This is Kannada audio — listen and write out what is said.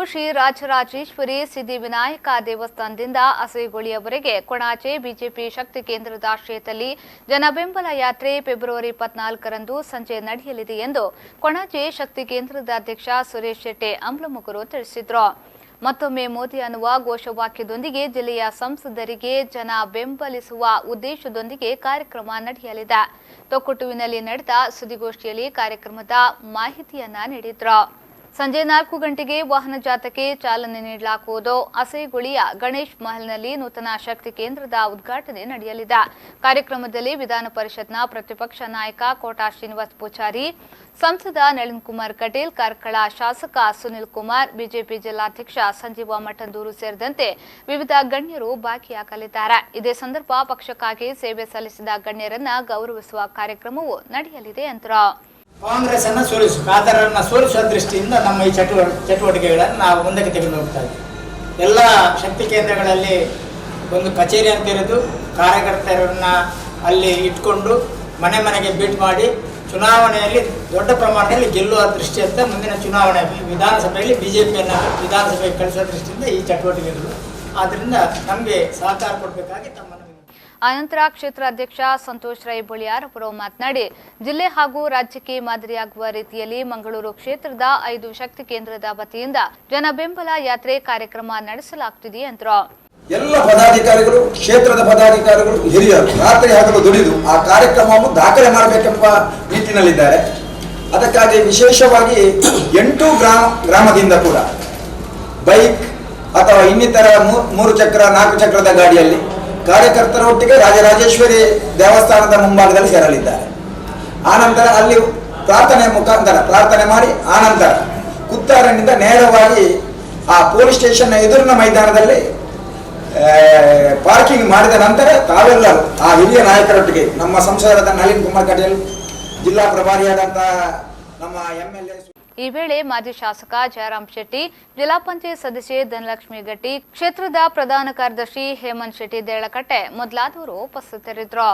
ಶ್ರೀ ರಾಜರಾಜೇಶ್ವರಿ ಸಿದ್ಧಿವಿನಾಯಕ ದೇವಸ್ಥಾನದಿಂದ ಅಸೇಗೊಳಿಯವರೆಗೆ ಕೊಣಾಜೆ ಬಿಜೆಪಿ ಶಕ್ತಿ ಕೇಂದ್ರದ ಆಶ್ರಯದಲ್ಲಿ ಜನಬೆಂಬಲ ಯಾತ್ರೆ ಫೆಬ್ರವರಿ 14ರಂದು ಸಂಜೆ ನಡೆಯಲಿದೆ ಎಂದು ಕೊಣಾಜೆ ಶಕ್ತಿ ಕೇಂದ್ರದ ಅಧ್ಯಕ್ಷ ಸುರೇಶ್ ಶೆಟ್ಟಿ ಅಂಬ್ಲಮುಗರು ತಿಳಿಸಿದರು. ಮತ್ತೊಮ್ಮೆ ಮೋದಿ ಅನ್ನುವ ಘೋಷವಾಕ್ಯದೊಂದಿಗೆ ಜಿಲ್ಲೆಯ ಸಂಸದರಿಗೆ ಜನ ಬೆಂಬಲಿಸುವ ಉದ್ದೇಶದೊಂದಿಗೆ ಕಾರ್ಯಕ್ರಮ ನಡೆಯಲಿದೆ. ತೊಕ್ಕೊಟ್ಟುವಿನಲ್ಲಿ ನಡೆದ ಸುದ್ದಿಗೋಷ್ಠಿಯಲ್ಲಿ ಕಾರ್ಯಕ್ರಮದ ಮಾಹಿತಿಯನ್ನ ನೀಡಿದರು. ಸಂಜೆ 4 ಗಂಟೆಗೆ ವಾಹನ ಜಾಥಾಕ್ಕೆ ಚಾಲನೆ ನೀಡಲಾಗುವುದು. ಅಸೇಗೊಳಿಯ ಗಣೇಶ್ ಮಹಲ್ನಲ್ಲಿ ನೂತನ ಶಕ್ತಿ ಕೇಂದ್ರದ ಉದ್ಘಾಟನೆ ನಡೆಯಲಿದೆ. ಕಾರ್ಯಕ್ರಮದಲ್ಲಿ ವಿಧಾನ ಪರಿಷತ್ನ ಪ್ರತಿಪಕ್ಷ ನಾಯಕ ಕೋಟಾ ಶ್ರೀನಿವಾಸ್ ಪೂಜಾರಿ, ಸಂಸದ ನಳಿನ್ ಕುಮಾರ್ ಕಟೀಲ್, ಕಾರ್ಕಳ ಶಾಸಕ ಸುನಿಲ್ ಕುಮಾರ್, ಬಿಜೆಪಿ ಜಿಲ್ಲಾಧ್ಯಕ್ಷ ಸಂಜೀವ ಮಠಂದೂರು ಸೇರಿದಂತೆ ವಿವಿಧ ಗಣ್ಯರು ಭಾಗಿಯಾಗಲಿದ್ದಾರೆ. ಇದೇ ಸಂದರ್ಭ ಪಕ್ಷಕ್ಕಾಗಿ ಸೇವೆ ಸಲ್ಲಿಸಿದ ಗಣ್ಯರನ್ನ ಗೌರವಿಸುವ ಕಾರ್ಯಕ್ರಮವೂ ನಡೆಯಲಿದೆ ಎಂದರು. ಕಾಂಗ್ರೆಸ್ ಅನ್ನು ಸೋಲಿಸುವ ದೃಷ್ಟಿಯಿಂದ ನಮ್ಮ ಈ ಚಟುವಟಿಕೆಗಳನ್ನು ನಾವು ಮುಂದಕ್ಕೆ ತೆಗೆದು ಹೋಗ್ತಾ ಇದ್ದೀವಿ. ಎಲ್ಲ ಶಕ್ತಿ ಕೇಂದ್ರಗಳಲ್ಲಿ ಒಂದು ಕಚೇರಿ ಅಂತ ಇರೋದು, ಕಾರ್ಯಕರ್ತರನ್ನ ಅಲ್ಲಿ ಇಟ್ಕೊಂಡು ಮನೆ ಮನೆಗೆ ಭೇಟಿ ಮಾಡಿ ಚುನಾವಣೆಯಲ್ಲಿ ದೊಡ್ಡ ಪ್ರಮಾಣದಲ್ಲಿ ಗೆಲ್ಲುವ ದೃಷ್ಟಿಯಿಂದ ಮುಂದಿನ ಚುನಾವಣೆ ವಿಧಾನಸಭೆಯಲ್ಲಿ ಬಿಜೆಪಿಯನ್ನು ವಿಧಾನಸಭೆಗೆ ಕಳಿಸುವ ದೃಷ್ಟಿಯಿಂದ ಈ ಚಟುವಟಿಕೆಗಳು. ಆದ್ದರಿಂದ ನಮಗೆ ಸಹಕಾರ ಕೊಡಬೇಕಾಗಿ ತಮ್ಮನ್ನು ಅನಂತರ ಕ್ಷೇತ್ರ ಅಧ್ಯಕ್ಷ ಸಂತೋಷ್ ರೈ ಬಳಿಯಾರ್ ಅವರು ಮಾತನಾಡಿ, ಜಿಲ್ಲೆ ಹಾಗೂ ರಾಜ್ಯಕ್ಕೆ ಮಾದರಿಯಾಗುವ ರೀತಿಯಲ್ಲಿ ಮಂಗಳೂರು ಕ್ಷೇತ್ರದ 5 ಶಕ್ತಿ ಕೇಂದ್ರದ ವತಿಯಿಂದ ಜನ ಬೆಂಬಲ ಯಾತ್ರೆ ಕಾರ್ಯಕ್ರಮ ನಡೆಸಲಾಗುತ್ತಿದೆ ಎಂದರು. ಎಲ್ಲ ಪದಾಧಿಕಾರಿಗಳು, ಕ್ಷೇತ್ರದ ಪದಾಧಿಕಾರಿಗಳು, ಹಿರಿಯರು ರಾತ್ರಿ ಹಗಲು ದುಡಿದು ಆ ಕಾರ್ಯಕ್ರಮವನ್ನು ದಾಖಲೆ ಮಾಡಬೇಕೆಂಬ ನಿಟ್ಟಿನಲ್ಲಿದ್ದಾರೆ. ಅದಕ್ಕಾಗಿ ವಿಶೇಷವಾಗಿ 8 ಗ್ರಾಮದಿಂದ ಕೂಡ ಬೈಕ್ ಅಥವಾ ಇನ್ನಿತರ 3 ಚಕ್ರ 4 ಚಕ್ರದ ಗಾಡಿಯಲ್ಲಿ ಕಾರ್ಯಕರ್ತರ ಒಟ್ಟಿಗೆ ರಾಜರಾಜೇಶ್ವರಿ ದೇವಸ್ಥಾನದ ಮುಂಭಾಗದಲ್ಲಿ ಸೇರಲಿದ್ದಾರೆ. ಆನಂತರ ಅಲ್ಲಿ ಪ್ರಾರ್ಥನೆ ಮಾಡಿ ಆನಂತರ ಕುತ್ತಾರನಿಂದ ನೇರವಾಗಿ ಆ ಪೊಲೀಸ್ ಸ್ಟೇಷನ್ ಎದುರಿನ ಮೈದಾನದಲ್ಲಿ ಪಾರ್ಕಿಂಗ್ ಮಾಡಿದ ನಂತರ ತಾವೆಲ್ಲರೂ ಆ ಹಿರಿಯ ನಾಯಕರೊಟ್ಟಿಗೆ ನಮ್ಮ ಸಂಸದರಾದ ನಳಿನ್ ಕುಮಾರ್ ಕಟೀಲ್, ಜಿಲ್ಲಾ ಪ್ರಭಾರಿಯಾದಂತಹ ನಮ್ಮ MLA ಈ ವೇಳೆ ಮಾಜಿ ಶಾಸಕ ಜಯರಾಮ್ ಶೆಟ್ಟಿ, ಜಿಲ್ಲಾ ಪಂಚಾಯತ್ ಸದಸ್ಯೆ ಧನಲಕ್ಷ್ಮಿ ಗಟ್ಟಿ, ಕ್ಷೇತ್ರದ ಪ್ರಧಾನ ಕಾರ್ಯದರ್ಶಿ ಹೇಮಂತ್ ಶೆಟ್ಟಿ ದೇಳಕಟ್ಟೆ ಮೊದಲಾದವರು ಉಪಸ್ಥಿತರಿದ್ದರು.